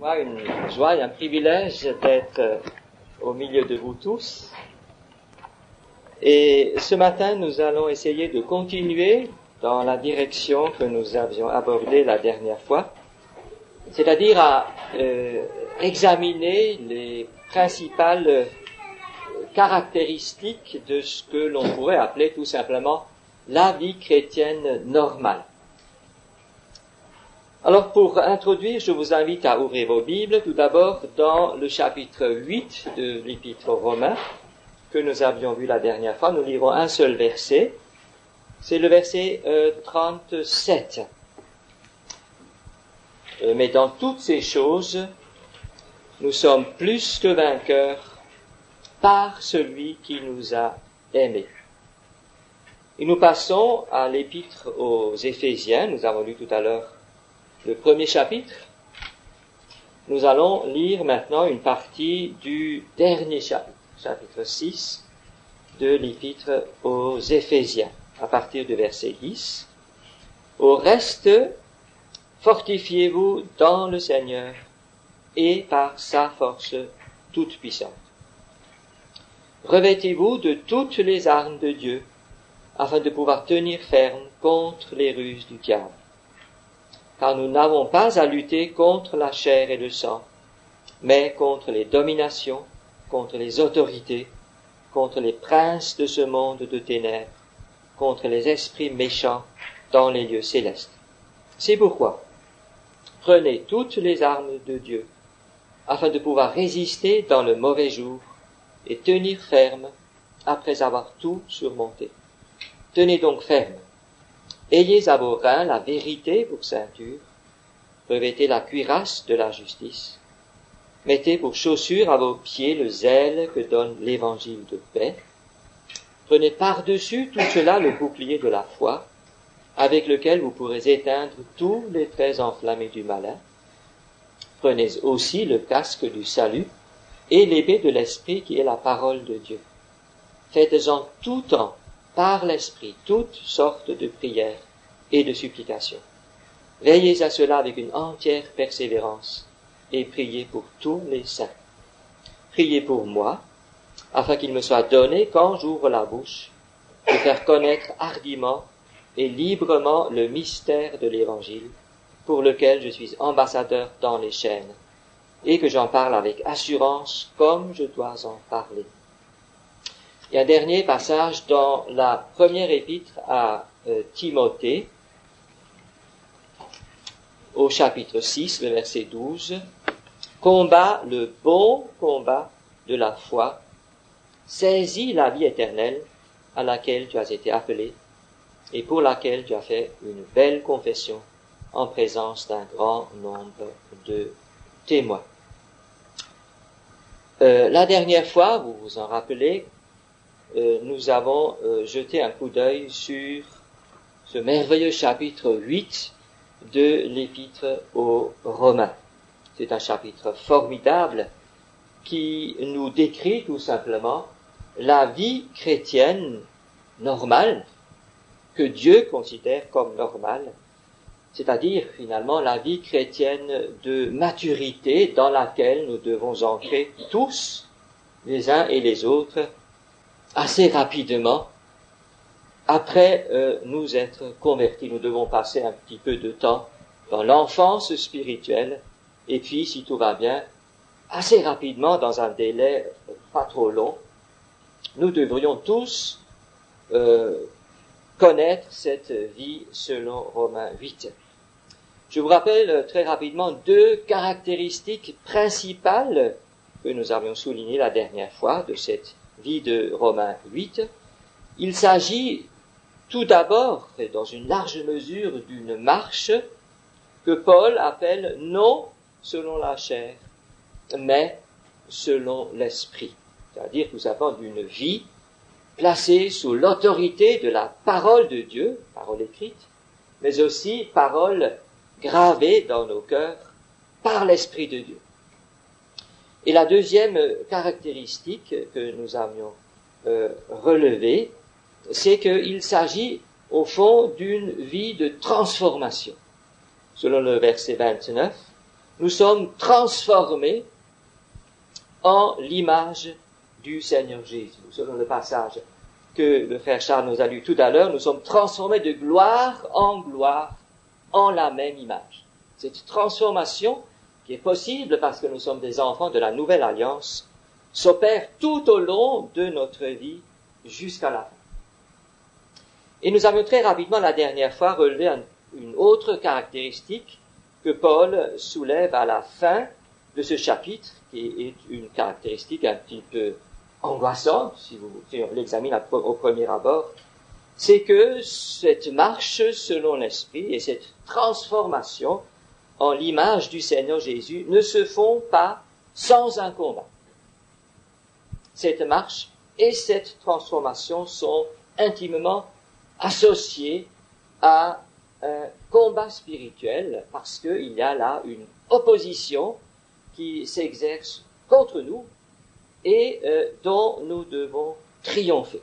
moi une joie et un privilège d'être au milieu de vous tous. Et ce matin, nous allons essayer de continuer dans la direction que nous avions abordée la dernière fois, c'est-à-dire à examiner les principales caractéristiques de ce que l'on pourrait appeler tout simplement la vie chrétienne normale. Alors pour introduire, je vous invite à ouvrir vos Bibles tout d'abord dans le chapitre 8 de l'Épître aux Romains que nous avions vu la dernière fois. Nous lirons un seul verset, c'est le verset 37. Mais dans toutes ces choses, nous sommes plus que vainqueurs par celui qui nous a aimés. Et nous passons à l'Épître aux Éphésiens. Nous avons lu tout à l'heure le premier chapitre. Nous allons lire maintenant une partie du dernier chapitre, chapitre 6 de l'Épître aux Éphésiens, à partir du verset 10. Au reste, fortifiez-vous dans le Seigneur et par sa force toute puissante. Revêtez-vous de toutes les armes de Dieu, afin de pouvoir tenir ferme contre les ruses du diable. Car nous n'avons pas à lutter contre la chair et le sang, mais contre les dominations, contre les autorités, contre les princes de ce monde de ténèbres, contre les esprits méchants dans les lieux célestes. C'est pourquoi, prenez toutes les armes de Dieu, afin de pouvoir résister dans le mauvais jour et tenir ferme après avoir tout surmonté. Tenez donc ferme. Ayez à vos reins la vérité pour ceinture, revêtez la cuirasse de la justice, mettez pour chaussure à vos pieds le zèle que donne l'évangile de paix, prenez par-dessus tout cela le bouclier de la foi, avec lequel vous pourrez éteindre tous les traits enflammés du malin. Prenez aussi le casque du salut et l'épée de l'esprit qui est la parole de Dieu. Faites-en tout temps, par l'Esprit, toutes sortes de prières et de supplications. Veillez à cela avec une entière persévérance et priez pour tous les saints. Priez pour moi, afin qu'il me soit donné, quand j'ouvre la bouche, de faire connaître hardiment et librement le mystère de l'Évangile, pour lequel je suis ambassadeur dans les chaînes, et que j'en parle avec assurance comme je dois en parler. Il y a un dernier passage dans la première épître à Timothée, au chapitre 6, le verset 12. Combat le bon combat de la foi, saisis la vie éternelle à laquelle tu as été appelé et pour laquelle tu as fait une belle confession en présence d'un grand nombre de témoins. La dernière fois, vous vous en rappelez, nous avons jeté un coup d'œil sur ce merveilleux chapitre 8 de l'Épître aux Romains. C'est un chapitre formidable qui nous décrit tout simplement la vie chrétienne normale que Dieu considère comme normale, c'est-à-dire finalement la vie chrétienne de maturité dans laquelle nous devons entrer tous, les uns et les autres, assez rapidement, après nous être convertis. Nous devons passer un petit peu de temps dans l'enfance spirituelle, et puis, si tout va bien, assez rapidement, dans un délai pas trop long, nous devrions tous connaître cette vie selon Romains 8. Je vous rappelle très rapidement deux caractéristiques principales que nous avions soulignées la dernière fois de cette vie de Romains 8. Il s'agit tout d'abord, et dans une large mesure, d'une marche que Paul appelle non selon la chair, mais selon l'esprit. C'est-à-dire que nous avons d'une vie placée sous l'autorité de la parole de Dieu, parole écrite, mais aussi parole gravée dans nos cœurs par l'Esprit de Dieu. Et la deuxième caractéristique que nous avions relevée, c'est qu'il s'agit au fond d'une vie de transformation. Selon le verset 29, nous sommes transformés en l'image du Seigneur Jésus. Selon le passage que le frère Charles nous a lu tout à l'heure, nous sommes transformés de gloire en la même image. Cette transformation, qui est possible parce que nous sommes des enfants de la nouvelle alliance, s'opère tout au long de notre vie jusqu'à la fin. Et nous avons très rapidement la dernière fois relevé une autre caractéristique que Paul soulève à la fin de ce chapitre, qui est une caractéristique un petit peu angoissante, si on l'examine au premier abord, c'est que cette marche selon l'Esprit et cette transformation en l'image du Seigneur Jésus ne se font pas sans un combat. Cette marche et cette transformation sont intimement associées à un combat spirituel parce qu'il y a là une opposition qui s'exerce contre nous et dont nous devons triompher.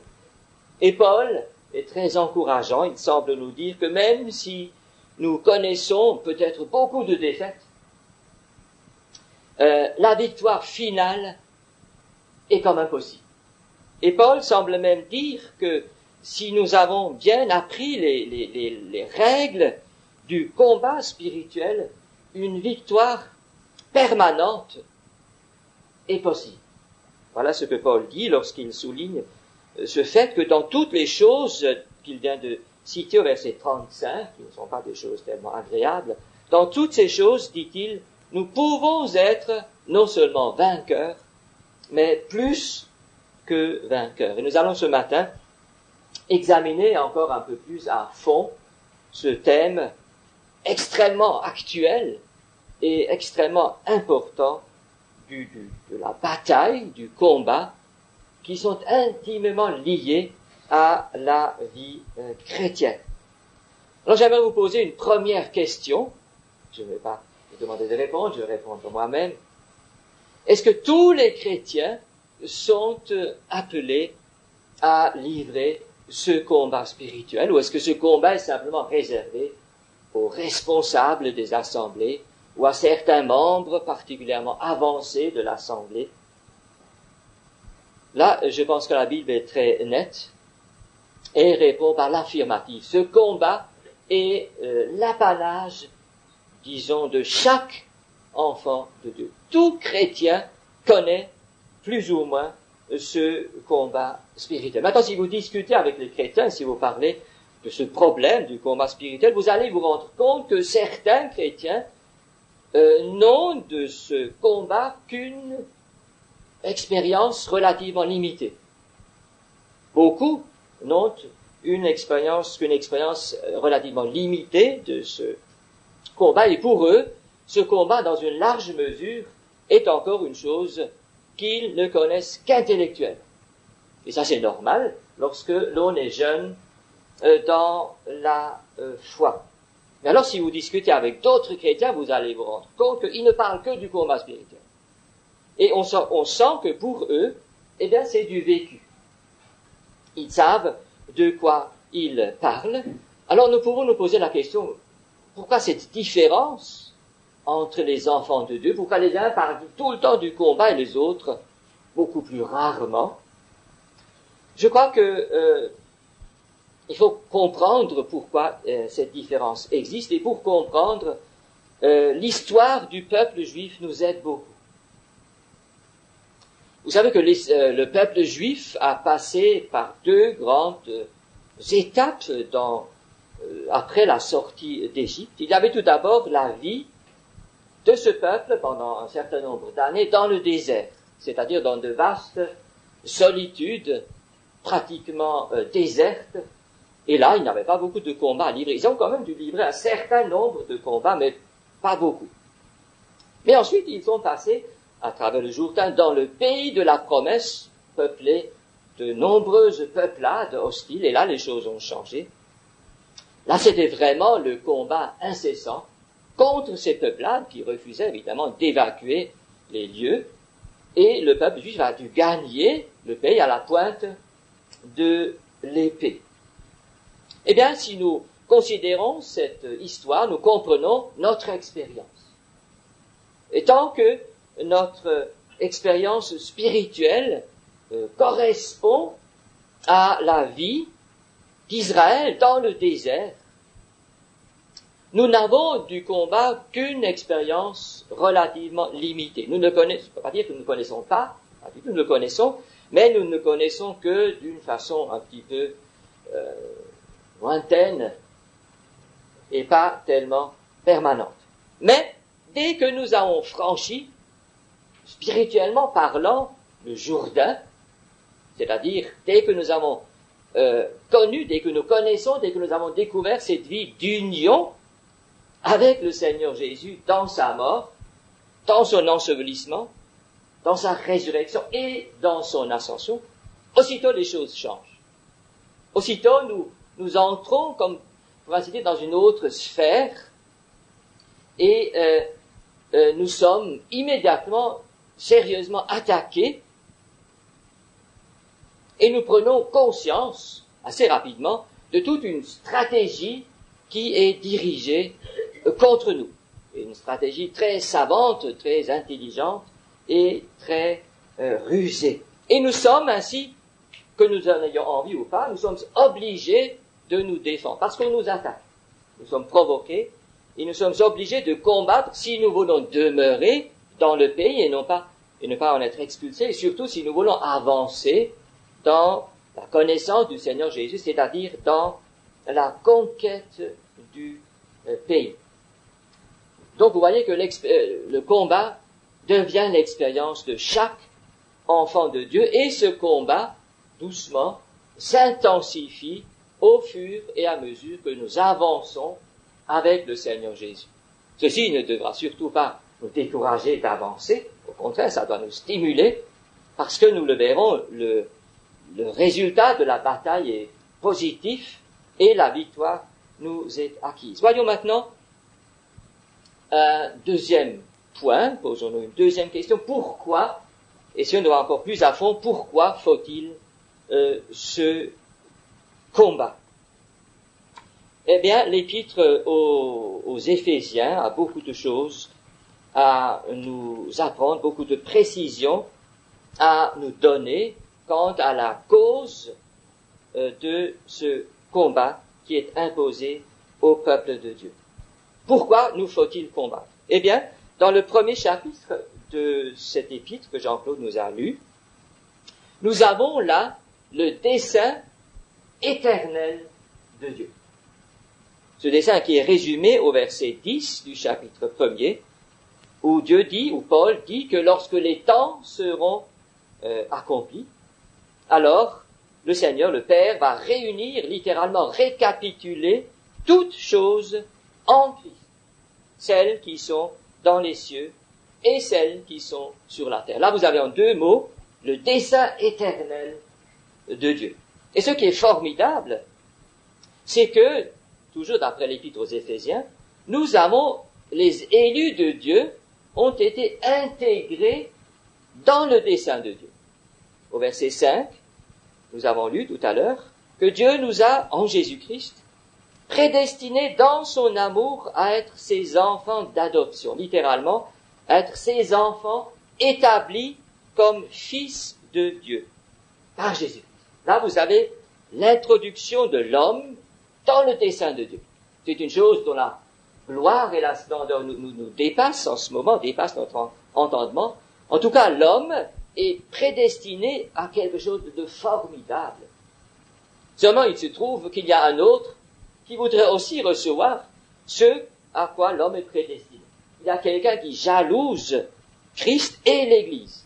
Et Paul est très encourageant, il semble nous dire que même si nous connaissons peut-être beaucoup de défaites, la victoire finale est comme impossible. Et Paul semble même dire que si nous avons bien appris les règles du combat spirituel, une victoire permanente est possible. Voilà ce que Paul dit lorsqu'il souligne ce fait que dans toutes les choses qu'il vient de citer au verset 35, qui ne sont pas des choses tellement agréables, dans toutes ces choses, dit-il, nous pouvons être non seulement vainqueurs, mais plus que vainqueurs. Et nous allons ce matin examiner encore un peu plus à fond ce thème extrêmement actuel et extrêmement important de la bataille, du combat, qui sont intimement liés à la vie chrétienne. Alors j'aimerais vous poser une première question. Je ne vais pas vous demander de répondre, je vais répondre moi-même. Est-ce que tous les chrétiens sont appelés à livrer ce combat spirituel, ou est-ce que ce combat est simplement réservé aux responsables des assemblées ou à certains membres particulièrement avancés de l'assemblée? Là, je pense que la Bible est très nette et répond par l'affirmative. Ce combat est l'apanage, disons, de chaque enfant de Dieu. Tout chrétien connaît plus ou moins ce combat spirituel. Maintenant, si vous discutez avec les chrétiens, si vous parlez de ce problème du combat spirituel, vous allez vous rendre compte que certains chrétiens n'ont de ce combat qu'une expérience relativement limitée. Beaucoup n'ont qu'une expérience relativement limitée de ce combat, et pour eux, ce combat, dans une large mesure, est encore une chose qu'ils ne connaissent qu'intellectuellement. Et ça, c'est normal lorsque l'on est jeune dans la foi. Mais alors, si vous discutez avec d'autres chrétiens, vous allez vous rendre compte qu'ils ne parlent que du combat spirituel. Et on sent que pour eux, eh bien, c'est du vécu. Ils savent de quoi ils parlent. Alors, nous pouvons nous poser la question, pourquoi cette différence entre les enfants de Dieu? Pourquoi les uns parlent tout le temps du combat et les autres beaucoup plus rarement? Je crois que il faut comprendre pourquoi cette différence existe, et pour comprendre l'histoire du peuple juif nous aide beaucoup. Vous savez que le peuple juif a passé par deux grandes étapes après la sortie d'Égypte. Il y avait tout d'abord la vie de ce peuple pendant un certain nombre d'années dans le désert, c'est-à-dire dans de vastes solitudes pratiquement désertes. Et là, ils n'avaient pas beaucoup de combats à livrer. Ils ont quand même dû livrer un certain nombre de combats, mais pas beaucoup. Mais ensuite, ils sont passés à travers le Jourdain dans le pays de la promesse, peuplé de nombreuses peuplades hostiles, et là, les choses ont changé. Là, c'était vraiment le combat incessant contre ces peuplades qui refusaient évidemment d'évacuer les lieux, et le peuple juif a dû gagner le pays à la pointe de l'épée. Eh bien, si nous considérons cette histoire, nous comprenons notre expérience. Et tant que notre expérience spirituelle correspond à la vie d'Israël dans le désert, nous n'avons du combat qu'une expérience relativement limitée. Nous ne connaissons, pas dire que nous ne connaissons pas du tout, nous le connaissons, mais nous ne connaissons que d'une façon un petit peu lointaine et pas tellement permanente. Mais dès que nous avons franchi, spirituellement parlant, le Jourdain, c'est-à-dire dès que nous avons connu, dès que nous connaissons, dès que nous avons découvert cette vie d'union avec le Seigneur Jésus dans sa mort, dans son ensevelissement, dans sa résurrection et dans son ascension, aussitôt les choses changent. Aussitôt nous entrons, comme pour ainsi dire, dans une autre sphère et nous sommes immédiatement, sérieusement attaqués et nous prenons conscience, assez rapidement, de toute une stratégie qui est dirigée contre nous. Une stratégie très savante, très intelligente et très rusée. Et nous sommes ainsi, que nous en ayons envie ou pas, nous sommes obligés de nous défendre, parce qu'on nous attaque. Nous sommes provoqués et nous sommes obligés de combattre si nous voulons demeurer dans le pays et ne pas en être expulsés, et surtout si nous voulons avancer dans la connaissance du Seigneur Jésus, c'est-à-dire dans la conquête du pays. Donc vous voyez que le combat devient l'expérience de chaque enfant de Dieu, et ce combat, doucement, s'intensifie au fur et à mesure que nous avançons avec le Seigneur Jésus. Ceci ne devra surtout pas nous décourager d'avancer, au contraire, ça doit nous stimuler, parce que nous le verrons, le résultat de la bataille est positif et la victoire nous est acquise. Voyons maintenant un deuxième point, posons-nous une deuxième question. Pourquoi, et si on va encore plus à fond, pourquoi faut-il ce combat? Eh bien, l'épître aux Éphésiens a beaucoup de choses à nous apprendre, beaucoup de précisions à nous donner quant à la cause de ce combat qui est imposé au peuple de Dieu. Pourquoi nous faut-il combattre? Eh bien, dans le premier chapitre de cet épître que Jean-Claude nous a lu, nous avons là le dessein éternel de Dieu. Ce dessein qui est résumé au verset 10 du chapitre 1er, où Dieu dit, où Paul dit que lorsque les temps seront accomplis, alors le Seigneur, le Père, va réunir, littéralement récapituler toutes choses en Christ, celles qui sont dans les cieux et celles qui sont sur la terre. Là, vous avez en deux mots le dessein éternel de Dieu. Et ce qui est formidable, c'est que, toujours d'après l'épître aux Éphésiens, nous avons, les élus de Dieu ont été intégrés dans le dessein de Dieu. Au verset 5, nous avons lu tout à l'heure que Dieu nous a, en Jésus-Christ, prédestinés dans son amour à être ses enfants d'adoption, littéralement, être ses enfants établis comme fils de Dieu, par Jésus. Là, vous avez l'introduction de l'homme dans le dessein de Dieu. C'est une chose dont la gloire et la splendeur nous dépassent en ce moment, dépassent notre entendement. En tout cas, l'homme est prédestiné à quelque chose de formidable. Seulement, il se trouve qu'il y a un autre qui voudrait aussi recevoir ce à quoi l'homme est prédestiné. Il y a quelqu'un qui jalouse Christ et l'Église.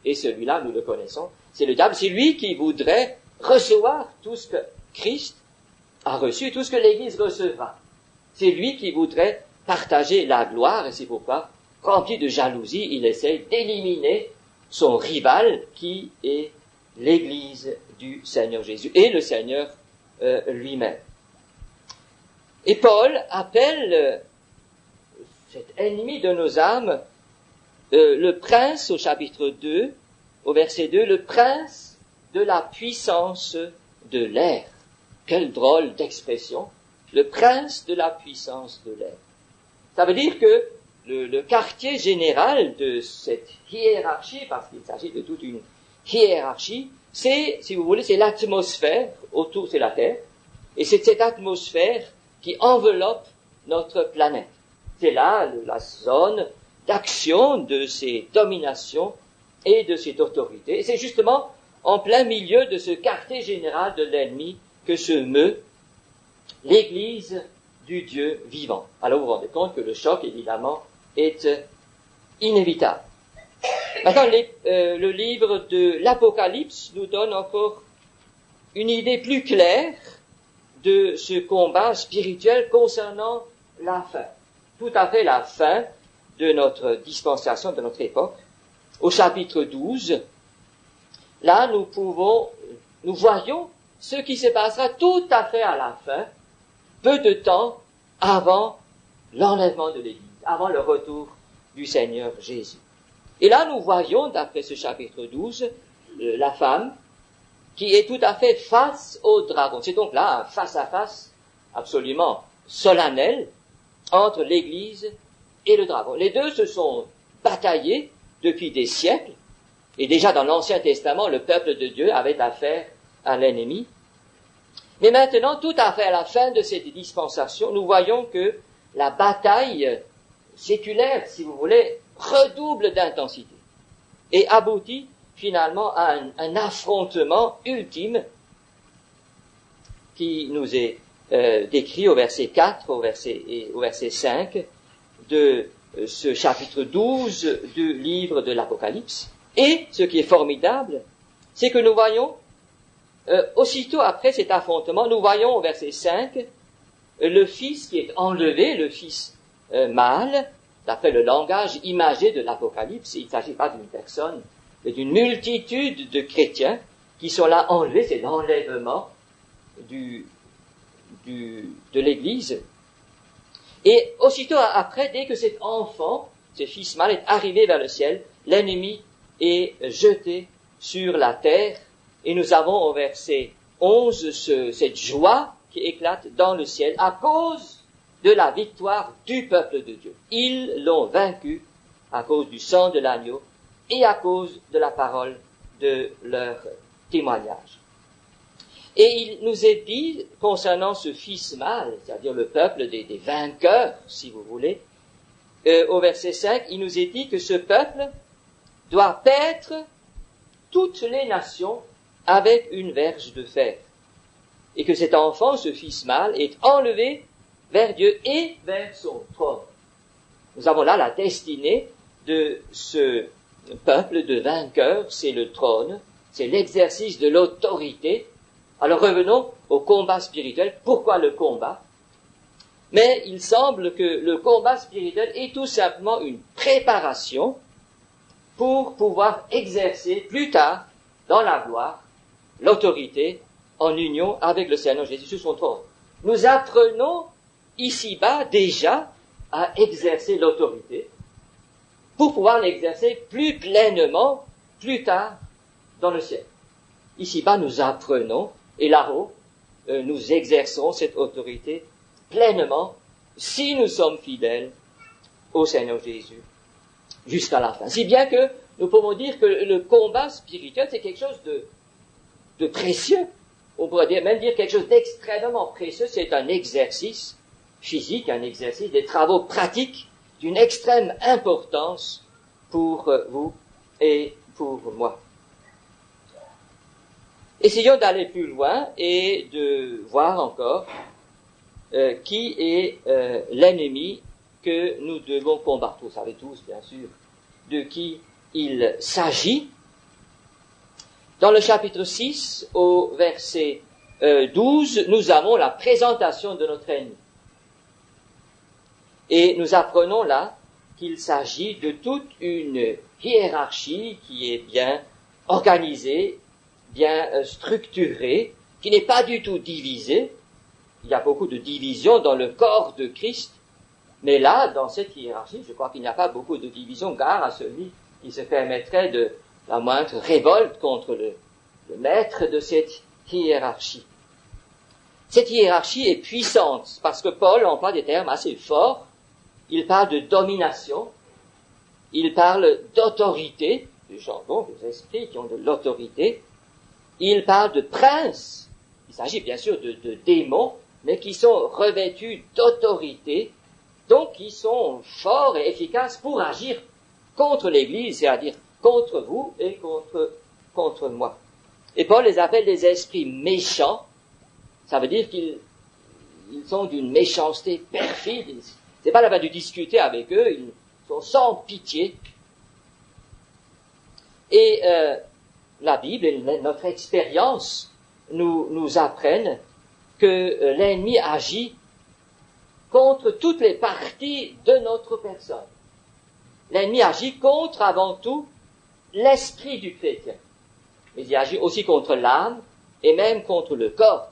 Et celui-là, nous le connaissons, c'est le diable. C'est lui qui voudrait recevoir tout ce que Christ a reçu, tout ce que l'Église recevra. C'est lui qui voudrait partager la gloire, et c'est pourquoi, rempli de jalousie, il essaie d'éliminer son rival qui est l'Église du Seigneur Jésus et le Seigneur lui-même. Et Paul appelle cet ennemi de nos âmes le prince, au chapitre 2, au verset 2, le prince de la puissance de l'air. Quelle drôle d'expression, le prince de la puissance de l'air. Ça veut dire que le quartier général de cette hiérarchie, parce qu'il s'agit de toute une hiérarchie, c'est, si vous voulez, c'est l'atmosphère autour, c'est la Terre, et c'est cette atmosphère qui enveloppe notre planète. C'est là la zone d'action de ces dominations et de cette autorité. Et c'est justement en plein milieu de ce quartier général de l'ennemi que se meut l'Église du Dieu vivant. Alors vous vous rendez compte que le choc, évidemment, est inévitable. Maintenant, le livre de l'Apocalypse nous donne encore une idée plus claire de ce combat spirituel concernant la fin. Tout à fait la fin de notre dispensation, de notre époque. Au chapitre 12, là, nous voyons ce qui se passera tout à fait à la fin, peu de temps avant l'enlèvement de l'Église, avant le retour du Seigneur Jésus. Et là, nous voyons, d'après ce chapitre 12, la femme qui est tout à fait face au dragon. C'est donc là un face-à-face absolument solennel entre l'Église et le dragon. Les deux se sont bataillés depuis des siècles, et déjà dans l'Ancien Testament, le peuple de Dieu avait affaire à l'ennemi. Mais maintenant, tout à fait à la fin de cette dispensation, nous voyons que la bataille séculaire, si vous voulez, redouble d'intensité et aboutit finalement à un affrontement ultime qui nous est décrit au verset 4 au verset 5 de ce chapitre 12 du livre de l'Apocalypse. Et ce qui est formidable, c'est que nous voyons, aussitôt après cet affrontement, nous voyons au verset 5 le Fils qui est enlevé, le Fils mâle, d'après le langage imagé de l'Apocalypse. Il ne s'agit pas d'une personne, mais d'une multitude de chrétiens qui sont là enlevés, c'est l'enlèvement de l'Église. Et aussitôt après, dès que cet enfant, ce Fils mâle est arrivé vers le ciel, l'ennemi est jeté sur la terre, et nous avons au verset 11 cette joie qui éclate dans le ciel à cause de la victoire du peuple de Dieu. Ils l'ont vaincu à cause du sang de l'agneau et à cause de la parole de leur témoignage. Et il nous est dit, concernant ce Fils mâle, c'est-à-dire le peuple des vainqueurs, si vous voulez, au verset 5, il nous est dit que ce peuple doit paître toutes les nations avec une verge de fer. Et que cet enfant, ce Fils mâle, est enlevé vers Dieu et vers son trône. Nous avons là la destinée de ce peuple de vainqueurs, c'est le trône, c'est l'exercice de l'autorité. Alors revenons au combat spirituel. Pourquoi le combat? Mais il semble que le combat spirituel est tout simplement une préparation pour pouvoir exercer plus tard, dans la gloire, l'autorité en union avec le Seigneur Jésus sur son trône. Nous apprenons ici-bas déjà à exercer l'autorité pour pouvoir l'exercer plus pleinement plus tard dans le ciel. Ici-bas, nous apprenons, et là-haut, nous exerçons cette autorité pleinement si nous sommes fidèles au Seigneur Jésus jusqu'à la fin. Si bien que nous pouvons dire que le combat spirituel, c'est quelque chose de précieux. On pourrait même dire quelque chose d'extrêmement précieux. C'est un exercice physique, un exercice, des travaux pratiques d'une extrême importance pour vous et pour moi. Essayons d'aller plus loin et de voir encore qui est l'ennemi que nous devons combattre. Vous savez tous, bien sûr, de qui il s'agit. Dans le chapitre 6, au verset 12, nous avons la présentation de notre ennemi. Et nous apprenons là qu'il s'agit de toute une hiérarchie qui est bien organisée, bien structurée, qui n'est pas du tout divisée. Il y a beaucoup de divisions dans le corps de Christ, mais là, dans cette hiérarchie, je crois qu'il n'y a pas beaucoup de divisions, gare à celui qui se permettrait de la moindre révolte contre le maître de cette hiérarchie. Cette hiérarchie est puissante, parce que Paul emploie des termes assez forts. il parle de domination, il parle d'autorité, des gens, donc des esprits qui ont de l'autorité, il parle de princes, il s'agit bien sûr de démons, mais qui sont revêtus d'autorité, donc qui sont forts et efficaces pour agir contre l'Église, c'est-à-dire contre vous et contre moi. Et Paul les appelle des esprits méchants, ça veut dire qu'ils sont d'une méchanceté perfide, c'est pas la peine de discuter avec eux, ils sont sans pitié. Et la Bible et notre expérience nous apprennent que l'ennemi agit contre toutes les parties de notre personne. L'ennemi agit contre, avant tout, l'esprit du chrétien. Mais il agit aussi contre l'âme et même contre le corps.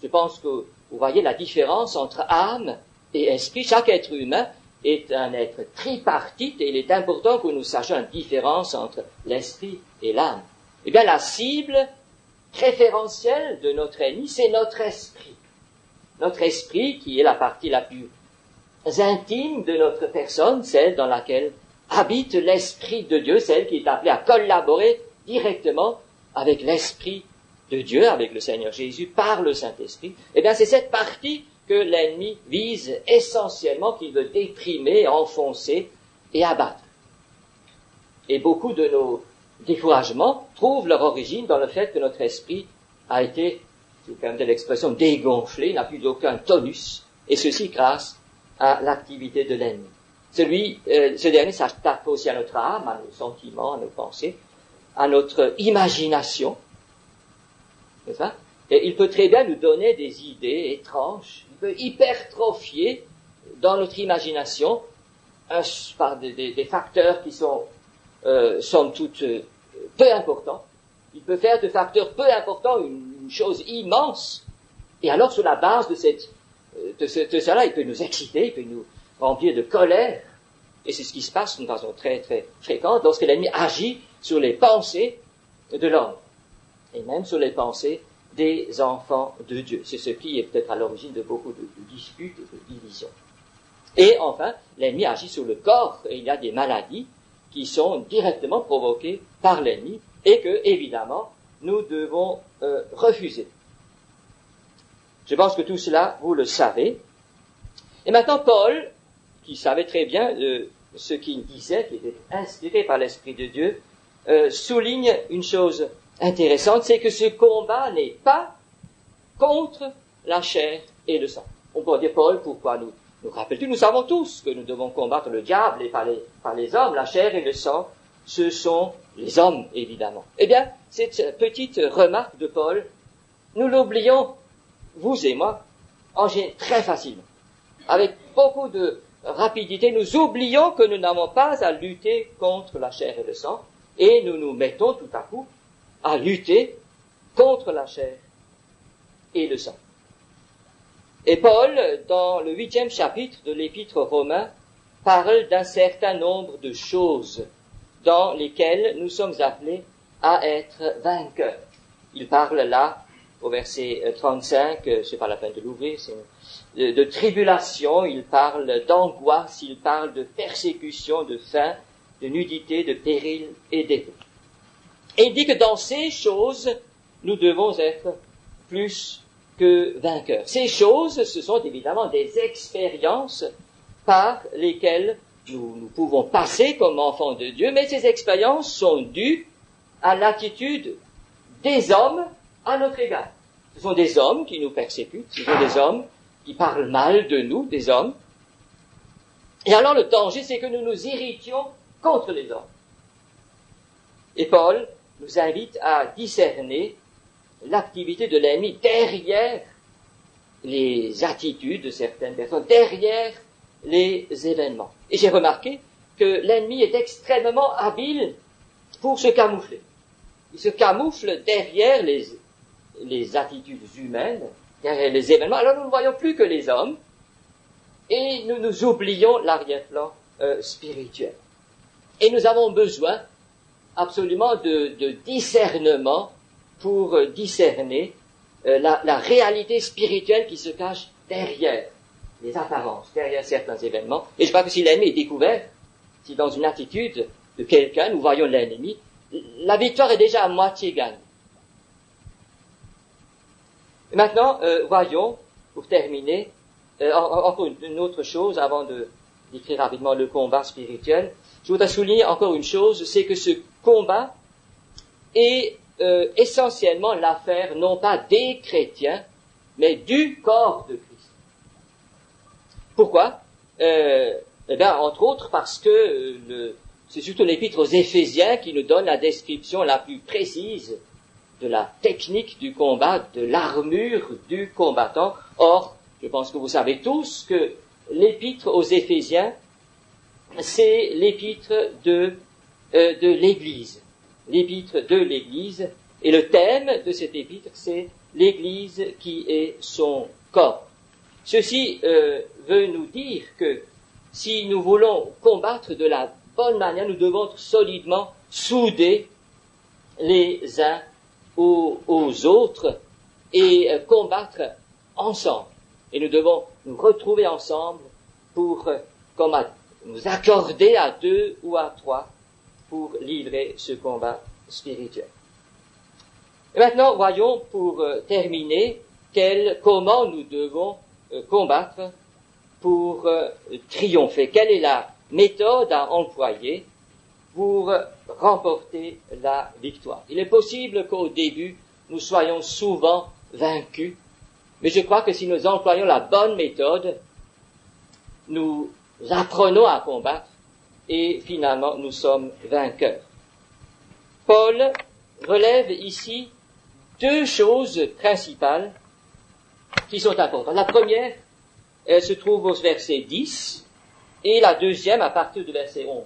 Je pense que vous voyez la différence entre âme et esprit. Chaque être humain est un être tripartite et il est important que nous sachions la différence entre l'esprit et l'âme. Eh bien, la cible préférentielle de notre ennemi, c'est notre esprit. Notre esprit, qui est la partie la plus intime de notre personne, celle dans laquelle habite l'Esprit de Dieu, celle qui est appelée à collaborer directement avec l'Esprit de Dieu, avec le Seigneur Jésus, par le Saint-Esprit. Eh bien, c'est cette partie que l'ennemi vise essentiellement, qu'il veut déprimer, enfoncer et abattre. Et beaucoup de nos découragements trouvent leur origine dans le fait que notre esprit a été, c'est quand même de l'expression, dégonflé, n'a plus aucun tonus, et ceci grâce à l'activité de l'ennemi. Ce dernier s'attaque aussi à notre âme, à nos sentiments, à nos pensées, à notre imagination, n'est-ce pas? Et il peut très bien nous donner des idées étranges, il peut hypertrophier dans notre imagination par des facteurs qui sont, somme toute, peu importants. Il peut faire de facteurs peu importants une chose immense. Et alors, sur la base de cela, il peut nous exciter, il peut nous remplir de colère. Et c'est ce qui se passe d'une façon très, très fréquente lorsque l'ennemi agit sur les pensées de l'homme. Et même sur les pensées des enfants de Dieu. C'est ce qui est peut-être à l'origine de beaucoup de disputes et de divisions. Et enfin, l'ennemi agit sur le corps, et il y a des maladies qui sont directement provoquées par l'ennemi, et que, évidemment, nous devons refuser. Je pense que tout cela, vous le savez. Et maintenant, Paul, qui savait très bien ce qu'il disait, qui était inspiré par l'Esprit de Dieu, souligne une chose intéressante, c'est que ce combat n'est pas contre la chair et le sang. On peut dire, Paul, pourquoi nous rappelles-tu? Nous savons tous que nous devons combattre le diable et par les hommes, la chair et le sang, ce sont les hommes, évidemment. Eh bien, cette petite remarque de Paul, nous l'oublions, vous et moi, très facilement. Avec beaucoup de rapidité, nous oublions que nous n'avons pas à lutter contre la chair et le sang, et nous nous mettons tout à coup à lutter contre la chair et le sang. Et Paul, dans le 8e chapitre de l'Épître aux Romains, parle d'un certain nombre de choses dans lesquelles nous sommes appelés à être vainqueurs. Il parle là, au verset 35, c'est pas la peine de l'ouvrir, c'est de tribulation, il parle d'angoisse, il parle de persécution, de faim, de nudité, de péril et d'épée. Et il dit que dans ces choses, nous devons être plus que vainqueurs. Ces choses, ce sont évidemment des expériences par lesquelles nous pouvons passer comme enfants de Dieu, mais ces expériences sont dues à l'attitude des hommes à notre égard. Ce sont des hommes qui nous persécutent, ce sont des hommes qui parlent mal de nous, des hommes. Et alors le danger, c'est que nous nous irritions contre les hommes. Et Paul nous invite à discerner l'activité de l'ennemi derrière les attitudes de certaines personnes, derrière les événements. Et j'ai remarqué que l'ennemi est extrêmement habile pour se camoufler. Il se camoufle derrière les attitudes humaines, derrière les événements. Alors nous ne voyons plus que les hommes et nous oublions l'arrière-plan spirituel. Et nous avons besoin absolument de discernement pour discerner la réalité spirituelle qui se cache derrière les apparences derrière certains événements. Et je crois que si l'ennemi est découvert, si dans une attitude de quelqu'un nous voyons l'ennemi, la victoire est déjà à moitié gagnée. Et maintenant, voyons, pour terminer, encore une autre chose avant de décrire rapidement le combat spirituel. Je voudrais souligner encore une chose, c'est que ce combat est essentiellement l'affaire non pas des chrétiens, mais du corps de Christ. Pourquoi? Entre autres parce que c'est surtout l'épître aux Éphésiens qui nous donne la description la plus précise de la technique du combat, de l'armure du combattant. Or, je pense que vous savez tous que l'épître aux Éphésiens, c'est l'épître de l'Église. L'épître de l'Église. Et le thème de cette épître, c'est l'Église qui est son corps. Ceci veut nous dire que si nous voulons combattre de la bonne manière, nous devons être solidement soudés les uns aux autres et combattre ensemble. Et nous devons nous retrouver ensemble pour nous accorder à 2 ou à 3 pour livrer ce combat spirituel. Et maintenant, voyons pour terminer comment nous devons combattre pour triompher. Quelle est la méthode à employer pour remporter la victoire? Il est possible qu'au début, nous soyons souvent vaincus, mais je crois que si nous employons la bonne méthode, nous apprenons à combattre et finalement nous sommes vainqueurs. Paul relève ici 2 choses principales qui sont importantes. La première, elle se trouve au verset 10 et la deuxième à partir du verset 11.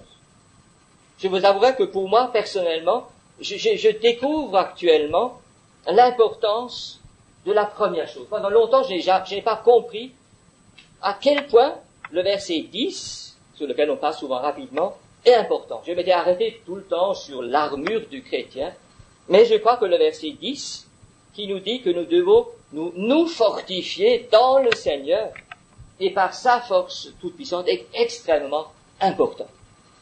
Je vous avouerai que pour moi, personnellement, je découvre actuellement l'importance de la première chose. Pendant longtemps, je n'ai pas compris à quel point le verset 10, sur lequel on passe souvent rapidement, est important. Je m'étais arrêté tout le temps sur l'armure du chrétien, mais je crois que le verset 10, qui nous dit que nous devons nous fortifier dans le Seigneur et par sa force toute puissante, est extrêmement important.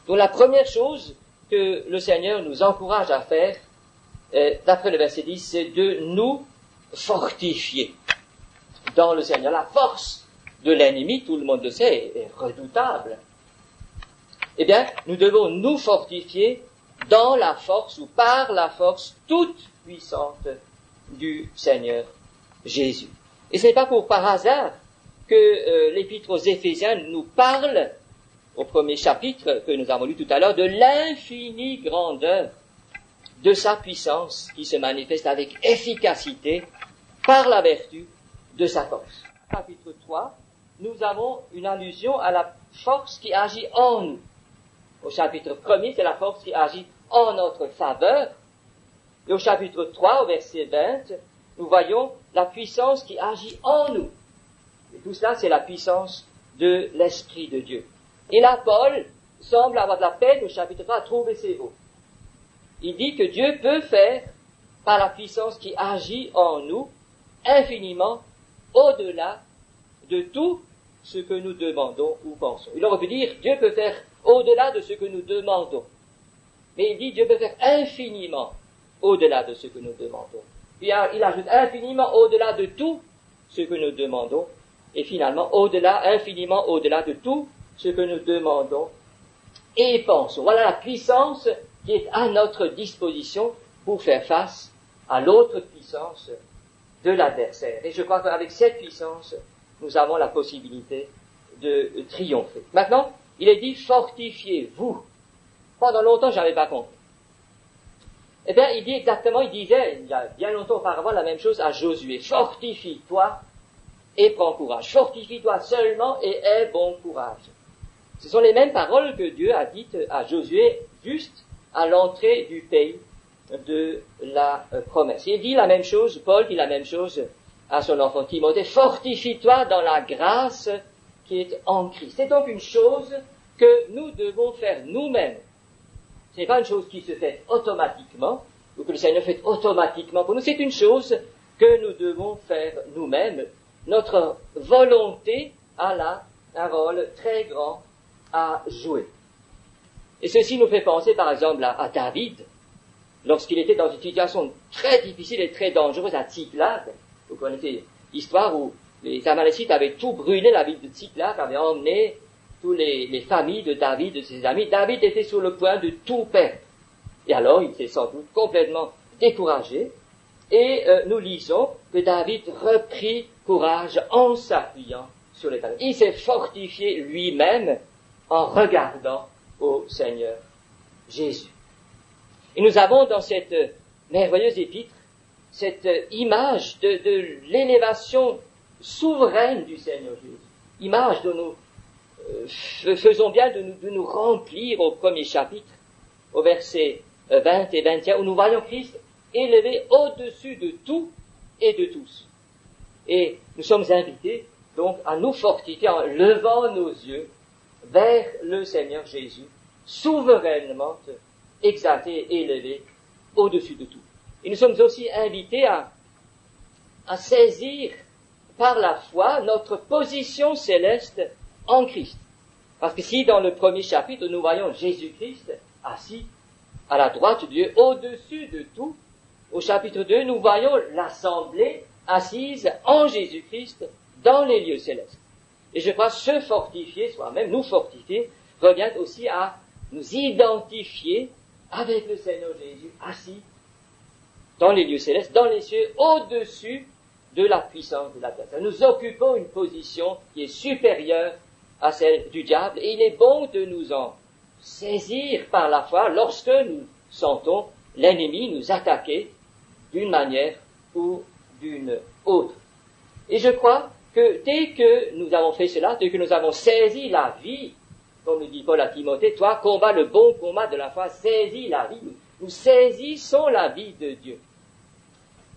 Donc la première chose que le Seigneur nous encourage à faire, d'après le verset 10, c'est de nous fortifier dans le Seigneur. La force de l'ennemi, tout le monde le sait, est redoutable. Eh bien, nous devons nous fortifier dans la force ou par la force toute puissante du Seigneur Jésus. Et ce n'est pas par hasard que l'épître aux Éphésiens nous parle, au premier chapitre que nous avons lu tout à l'heure, de l'infinie grandeur de sa puissance qui se manifeste avec efficacité par la vertu de sa force. Chapitre 3, nous avons une allusion à la force qui agit en nous. Au chapitre 1er, c'est la force qui agit en notre faveur. Et au chapitre 3, au verset 20, nous voyons la puissance qui agit en nous. Et tout cela, c'est la puissance de l'Esprit de Dieu. Et là, Paul semble avoir de la peine au chapitre 3 à trouver ces mots. Il dit que Dieu peut faire, par la puissance qui agit en nous, infiniment au-delà de tout ce que nous demandons ou pensons. Il aurait pu dire, Dieu peut faire au-delà de ce que nous demandons. Mais il dit, Dieu peut faire infiniment au-delà de ce que nous demandons. Puis il ajoute infiniment au-delà de tout ce que nous demandons. Et finalement, infiniment au-delà de tout ce que nous demandons et pensons. Voilà la puissance qui est à notre disposition pour faire face à l'autre puissance de l'adversaire. Et je crois qu'avec cette puissance, nous avons la possibilité de triompher. Maintenant, il est dit, fortifiez-vous. Pendant longtemps, je n'avais pas compris. Eh bien, il disait, il y a bien longtemps auparavant, la même chose à Josué. Fortifie-toi et prends courage. Fortifie-toi seulement et aie bon courage. Ce sont les mêmes paroles que Dieu a dites à Josué juste à l'entrée du pays de la promesse. Il dit la même chose, Paul dit la même chose à son enfant Timothée. Fortifie-toi dans la grâce qui est en Christ. C'est donc une chose que nous devons faire nous-mêmes. Ce n'est pas une chose qui se fait automatiquement, ou que le Seigneur fait automatiquement pour nous. C'est une chose que nous devons faire nous-mêmes. Notre volonté a là un rôle très grand à jouer. Et ceci nous fait penser par exemple à David, lorsqu'il était dans une situation très difficile et très dangereuse à Tsiklag. Vous connaissez l'histoire où les Amalécites avaient tout brûlé, la ville de Tsiklag, avaient emmené toutes les familles de David, de ses amis. David était sur le point de tout perdre. Et alors, il s'est sans doute complètement découragé. Et nous lisons que David reprit courage en s'appuyant sur l'Éternel. Il s'est fortifié lui-même en regardant au Seigneur Jésus. Et nous avons dans cette merveilleuse épître cette image de l'élévation souveraine du Seigneur Jésus. Image dont nous faisons bien de nous remplir au premier chapitre, au verset 20 et 21, où nous voyons Christ élevé au-dessus de tout et de tous. Et nous sommes invités donc à nous fortifier en levant nos yeux vers le Seigneur Jésus, souverainement exalté et élevé au-dessus de tout. Et nous sommes aussi invités à saisir par la foi notre position céleste en Christ. Parce que si dans le premier chapitre nous voyons Jésus-Christ assis à la droite de Dieu au-dessus de tout, au chapitre 2 nous voyons l'assemblée assise en Jésus-Christ dans les lieux célestes. Et je crois se fortifier soi-même, nous fortifier, revient aussi à nous identifier avec le Seigneur Jésus assis dans les lieux célestes, dans les cieux, au-dessus de la puissance de la terre. Nous occupons une position qui est supérieure à celle du diable, et il est bon de nous en saisir par la foi lorsque nous sentons l'ennemi nous attaquer d'une manière ou d'une autre. Et je crois que dès que nous avons fait cela, dès que nous avons saisi la vie, comme le dit Paul à Timothée, toi, combat le bon combat de la foi, saisis la vie. Nous saisissons la vie de Dieu.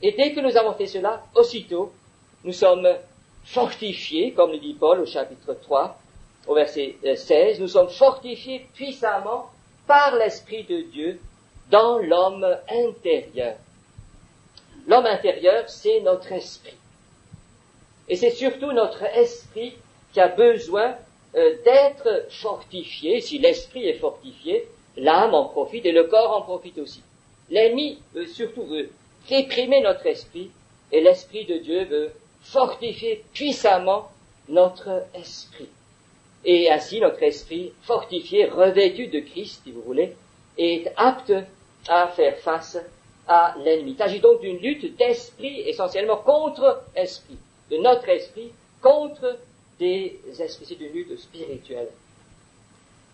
Et dès que nous avons fait cela, aussitôt, nous sommes fortifiés, comme le dit Paul au chapitre 3, au verset 16, nous sommes fortifiés puissamment par l'Esprit de Dieu dans l'homme intérieur. L'homme intérieur, c'est notre esprit. Et c'est surtout notre esprit qui a besoin d'être fortifié. Si l'esprit est fortifié, l'âme en profite et le corps en profite aussi. L'ennemi veut réprimer notre esprit, et l'Esprit de Dieu veut fortifier puissamment notre esprit. Et ainsi, notre esprit fortifié, revêtu de Christ, si vous voulez, est apte à faire face à l'ennemi. Il s'agit donc d'une lutte d'esprit, essentiellement contre esprit, de notre esprit contre des esprits. C'est une lutte spirituelle.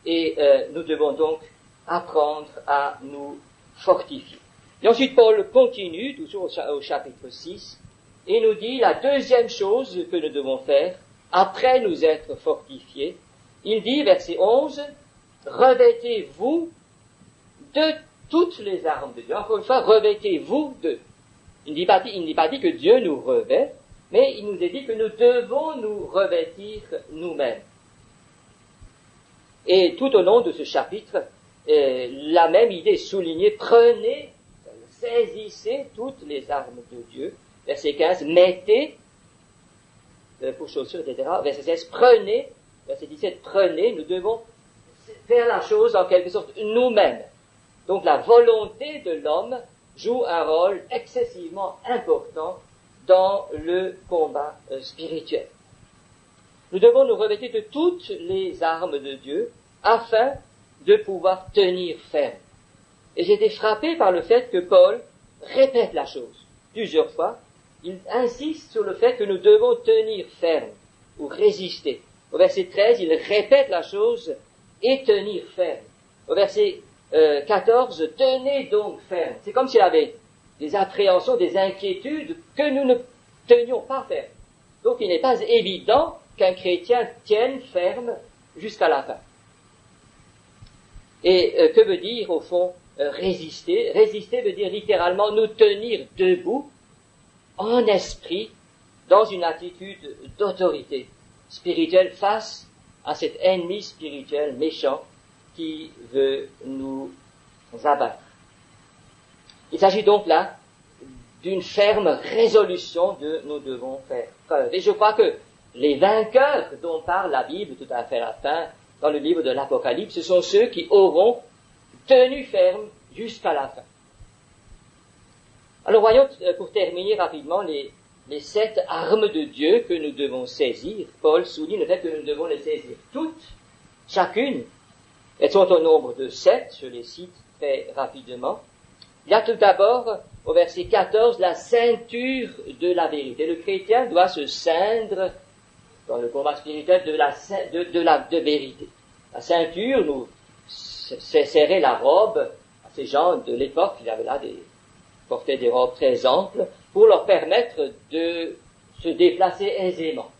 Et nous devons donc apprendre à nous fortifier. Et ensuite, Paul continue, toujours au chapitre 6, et nous dit la deuxième chose que nous devons faire, après nous être fortifiés. Il dit, verset 11, revêtez-vous de toutes les armes de Dieu. Encore une fois, revêtez-vous de. Il n'est pas dit que Dieu nous revêt, mais il nous est dit que nous devons nous revêtir nous-mêmes. Et tout au long de ce chapitre, la même idée est soulignée, saisissez toutes les armes de Dieu. Verset 15, mettez, pour chaussures, etc. Verset 16, prenez. Verset 17, prenez. Nous devons faire la chose en quelque sorte nous-mêmes. Donc la volonté de l'homme joue un rôle excessivement important dans le combat spirituel. Nous devons nous revêtir de toutes les armes de Dieu afin de pouvoir tenir ferme. Et j'ai été frappé par le fait que Paul répète la chose plusieurs fois. Il insiste sur le fait que nous devons tenir ferme ou résister. Au verset 13, il répète la chose et tenir ferme. Au verset 14, tenez donc ferme. C'est comme s'il avait des appréhensions, des inquiétudes que nous ne tenions pas ferme. Donc il n'est pas évident qu'un chrétien tienne ferme jusqu'à la fin. Et que veut dire au fond résister? Résister veut dire littéralement nous tenir debout en esprit dans une attitude d'autorité spirituelle face à cet ennemi spirituel méchant qui veut nous abattre. Il s'agit donc là d'une ferme résolution de nous devons faire preuve. Et je crois que les vainqueurs dont parle la Bible tout à fait à la fin, dans le livre de l'Apocalypse, ce sont ceux qui auront tenu ferme jusqu'à la fin. Alors voyons, pour terminer rapidement, les 7 armes de Dieu que nous devons saisir. Paul souligne le fait que nous devons les saisir toutes, chacune. Elles sont au nombre de 7, je les cite très rapidement. Il y a tout d'abord, au verset 14, la ceinture de la vérité. Le chrétien doit se ceindre dans le combat spirituel de vérité. La ceinture, c'est serrer la robe à ces gens de l'époque, il y avait là portaient des robes très amples, pour leur permettre de se déplacer aisément.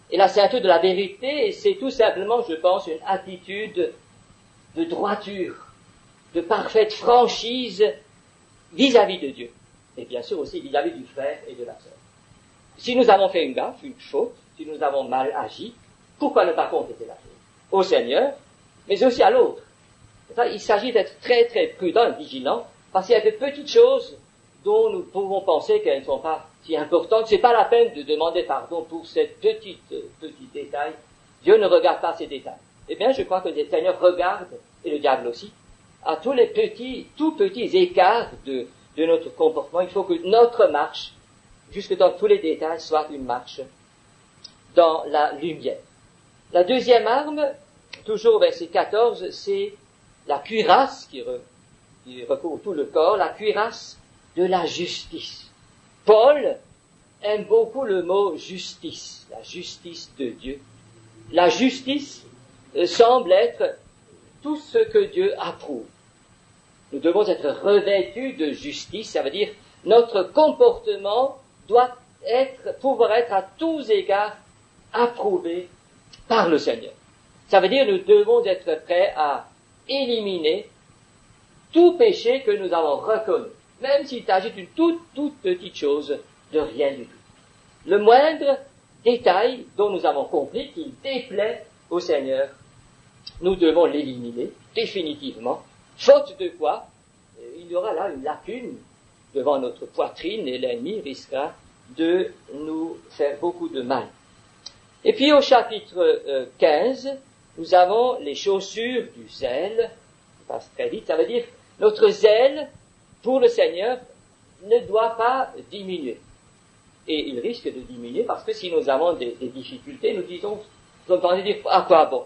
Et la ceinture de la vérité, c'est tout simplement, je pense, une attitude de droiture, de parfaite franchise vis-à-vis de Dieu, et bien sûr aussi vis-à-vis du frère et de la sœur. Si nous avons fait une gaffe, une faute, si nous avons mal agi, pourquoi ne pas compléter la faute au Seigneur, mais aussi à l'autre. Il s'agit d'être très très prudent et vigilant, parce qu'il y a de petites choses dont nous pouvons penser qu'elles ne sont pas si importantes. C'est pas la peine de demander pardon pour cette petit détail. Dieu ne regarde pas ces détails. Eh bien, je crois que le Seigneur regarde, et le diable aussi, à tous les tout petits écarts de notre comportement. Il faut que notre marche, jusque dans tous les détails, soit une marche dans la lumière. La deuxième arme, toujours au verset 14, c'est la cuirasse qui recouvre tout le corps, la cuirasse de la justice. Paul aime beaucoup le mot justice, la justice de Dieu. La justice semble être tout ce que Dieu approuve. Nous devons être revêtus de justice, ça veut dire notre comportement doit pouvoir être à tous égards approuvé par le Seigneur. Ça veut dire nous devons être prêts à éliminer tout péché que nous avons reconnu, même s'il s'agit d'une toute petite chose, de rien du tout. Le moindre détail dont nous avons compris qu'il déplaît au Seigneur, nous devons l'éliminer définitivement, faute de quoi il y aura là une lacune devant notre poitrine et l'ennemi risquera de nous faire beaucoup de mal. Et puis au chapitre 15, nous avons les chaussures du zèle. Je passe très vite, ça veut dire notre zèle pour le Seigneur ne doit pas diminuer. Et il risque de diminuer parce que si nous avons des difficultés, nous sommes en train de dire à quoi bon?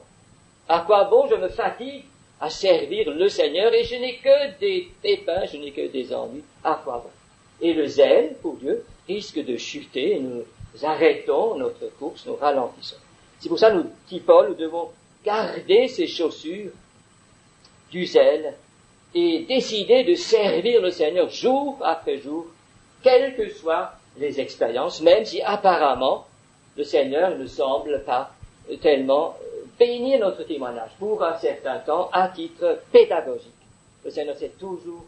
À quoi bon je me fatigue à servir le Seigneur et je n'ai que des pépins, je n'ai que des ennuis. À quoi bon? Et le zèle pour Dieu risque de chuter et nous arrêtons notre course, nous ralentissons. C'est pour ça, dit Paul, nous devons garder ces chaussures du zèle et décider de servir le Seigneur jour après jour, quelles que soient les expériences, même si apparemment le Seigneur ne semble pas tellement bénir notre témoignage pour un certain temps à titre pédagogique. Le Seigneur sait toujours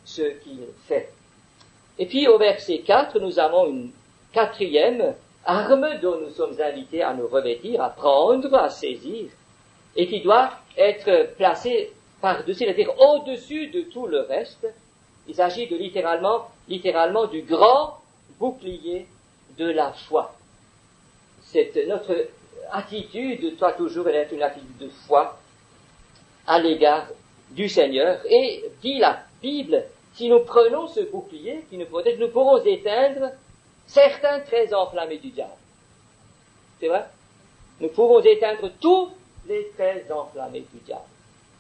ce qu'il fait. Et puis au verset 4, nous avons une quatrième arme dont nous sommes invités à nous revêtir, à prendre, à saisir, et qui doit être placée par-dessus, c'est-à-dire au-dessus de tout le reste. Il s'agit de littéralement du grand bouclier de la foi. Notre attitude doit toujours être une attitude de foi à l'égard du Seigneur. Et dit la Bible, si nous prenons ce bouclier qui nous protège, nous pourrons éteindre certains traits enflammés du diable. C'est vrai? Nous pourrons éteindre tous les traits enflammés du diable.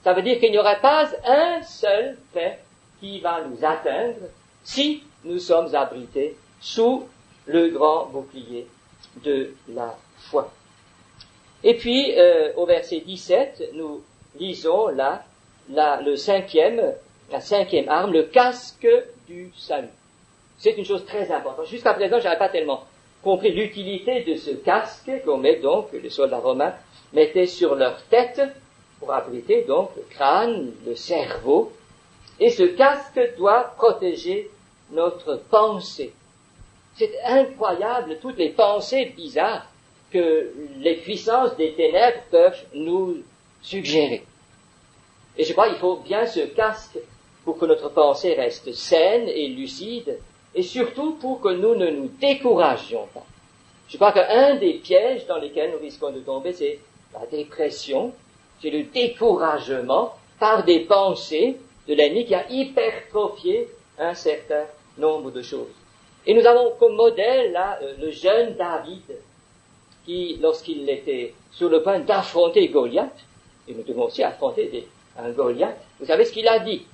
Ça veut dire qu'il n'y aurait pas un seul trait qui va nous atteindre si nous sommes abrités sous le grand bouclier de la foi. Et puis, au verset 17, nous lisons là la cinquième arme, le casque du salut. C'est une chose très importante. Jusqu'à présent, je n'avais pas tellement compris l'utilité de ce casque qu'on met donc, les soldats romains mettaient sur leur tête pour abriter donc le crâne, le cerveau. Et ce casque doit protéger notre pensée. C'est incroyable toutes les pensées bizarres que les puissances des ténèbres peuvent nous suggérer. Et je crois qu'il faut bien ce casque pour que notre pensée reste saine et lucide, et surtout pour que nous ne nous découragions pas. Je crois qu'un des pièges dans lesquels nous risquons de tomber, c'est la dépression, c'est le découragement par des pensées de l'ennemi qui a hypertrophié un certain nombre de choses. Et nous avons comme modèle là le jeune David qui, lorsqu'il était sur le point d'affronter Goliath, et nous devons aussi affronter un Goliath, vous savez ce qu'il a dit?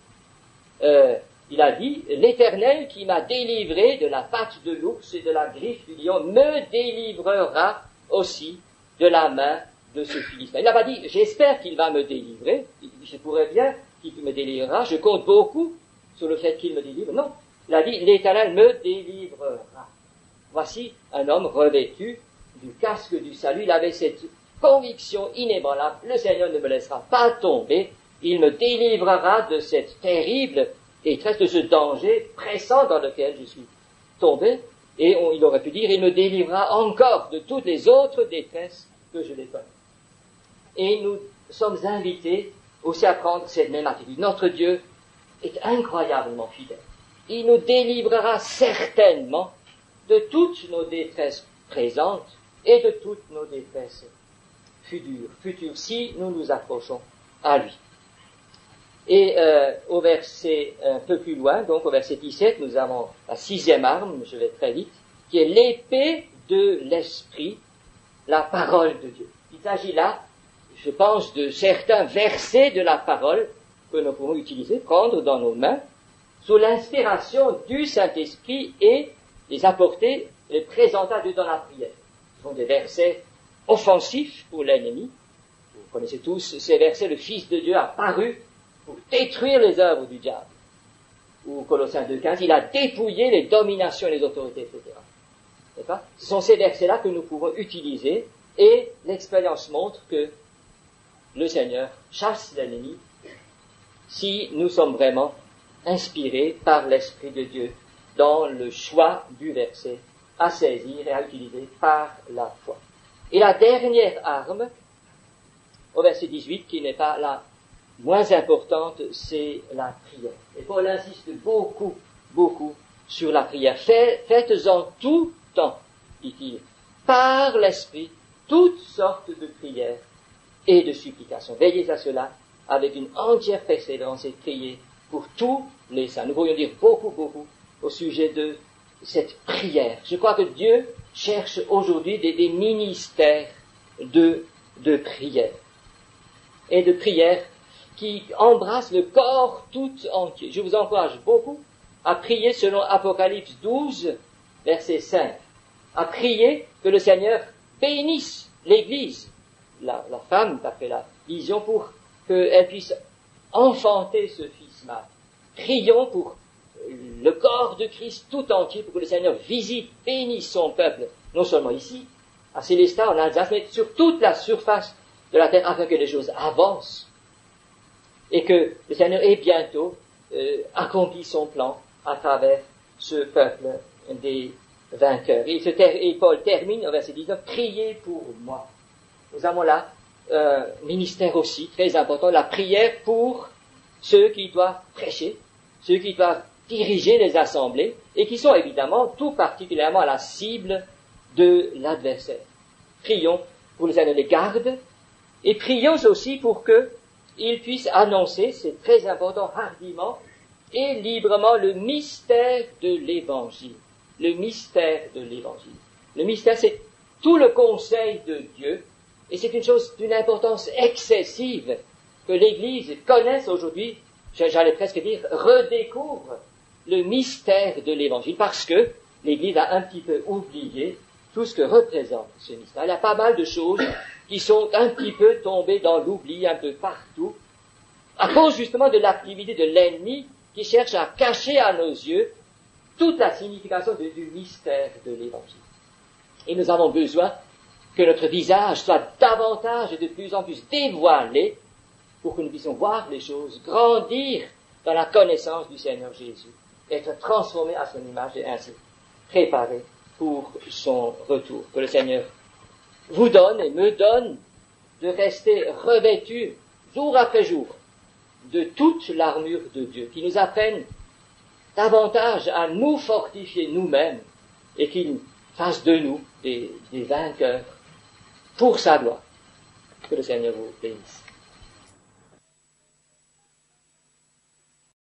Il a dit, l'Éternel qui m'a délivré de la patte de l'ours et de la griffe du lion me délivrera aussi de la main de ce Philistin. Il n'a pas dit, j'espère qu'il va me délivrer, je pourrais bien qu'il me délivrera, je compte beaucoup sur le fait qu'il me délivre. Non, il a dit, l'Éternel me délivrera. Voici un homme revêtu du casque du salut, il avait cette conviction inébranlable, le Seigneur ne me laissera pas tomber, il me délivrera de cette terrible détresse, de ce danger pressant dans lequel je suis tombé, et il aurait pu dire, il me délivrera encore de toutes les autres détresses que je les connais. Et nous sommes invités aussi à prendre cette même attitude. Notre Dieu est incroyablement fidèle. Il nous délivrera certainement de toutes nos détresses présentes et de toutes nos détresses futures, si nous nous accrochons à lui. Et au verset un peu plus loin, donc au verset 17, nous avons la 6e arme, je vais très vite, qui est l'épée de l'esprit, la parole de Dieu. Il s'agit là, je pense, de certains versets de la parole que nous pouvons utiliser, prendre dans nos mains, sous l'inspiration du Saint-Esprit et les apporter, les présenter à Dieu dans la prière. Ce sont des versets offensifs pour l'ennemi. Vous connaissez tous ces versets, le Fils de Dieu a paru pour détruire les œuvres du diable. Ou Colossiens 2,15, il a dépouillé les dominations et les autorités, etc. N'est-ce pas? Ce sont ces versets-là que nous pouvons utiliser, et l'expérience montre que le Seigneur chasse l'ennemi si nous sommes vraiment inspirés par l'Esprit de Dieu dans le choix du verset à saisir et à utiliser par la foi. Et la dernière arme, au verset 18, qui n'est pas la moins importante, c'est la prière. Et Paul insiste beaucoup sur la prière. Faites-en tout temps, dit-il, par l'Esprit, toutes sortes de prières et de supplications. Veillez à cela avec une entière persévérance et priez pour tous les saints. Nous pourrions dire beaucoup au sujet de cette prière. Je crois que Dieu cherche aujourd'hui des ministères de prière. Et de prière qui embrassent le corps tout entier. Je vous encourage beaucoup à prier selon Apocalypse 12, verset 5. À prier que le Seigneur bénisse l'Église, la femme, d'après la vision, pour qu'elle puisse enfanter ce Fils mâle. Prions pour le corps de Christ tout entier, pour que le Seigneur visite, bénisse son peuple, non seulement ici, à Célestat, en Alsace, mais sur toute la surface de la terre, afin que les choses avancent, et que le Seigneur ait bientôt accompli son plan à travers ce peuple des vainqueurs. Et Paul termine au verset 19, priez pour moi. Nous avons là un ministère aussi très important, la prière pour ceux qui doivent prêcher, ceux qui doivent diriger les assemblées, et qui sont évidemment tout particulièrement à la cible de l'adversaire. Prions pour le Seigneur les garde, et prions aussi pour qu'ils puissent annoncer, c'est très important, hardiment et librement, le mystère de l'Évangile. Le mystère de l'Évangile. Le mystère, c'est tout le conseil de Dieu, et c'est une chose d'une importance excessive que l'Église connaisse aujourd'hui, j'allais presque dire, redécouvre le mystère de l'Évangile, parce que l'Église a un petit peu oublié tout ce que représente ce mystère. Il y a pas mal de choses qui sont un petit peu tombées dans l'oubli un peu partout, à cause justement de l'activité de l'ennemi qui cherche à cacher à nos yeux toute la signification du mystère de l'Évangile. Et nous avons besoin que notre visage soit davantage et de plus en plus dévoilé pour que nous puissions voir les choses, grandir dans la connaissance du Seigneur Jésus, être transformés à son image et ainsi préparés pour son retour. Que le Seigneur vous donne et me donne de rester revêtus jour après jour de toute l'armure de Dieu, qui nous apprenne davantage à nous fortifier nous-mêmes et qu'il fasse de nous des vainqueurs pour sa gloire. Que le Seigneur vous bénisse.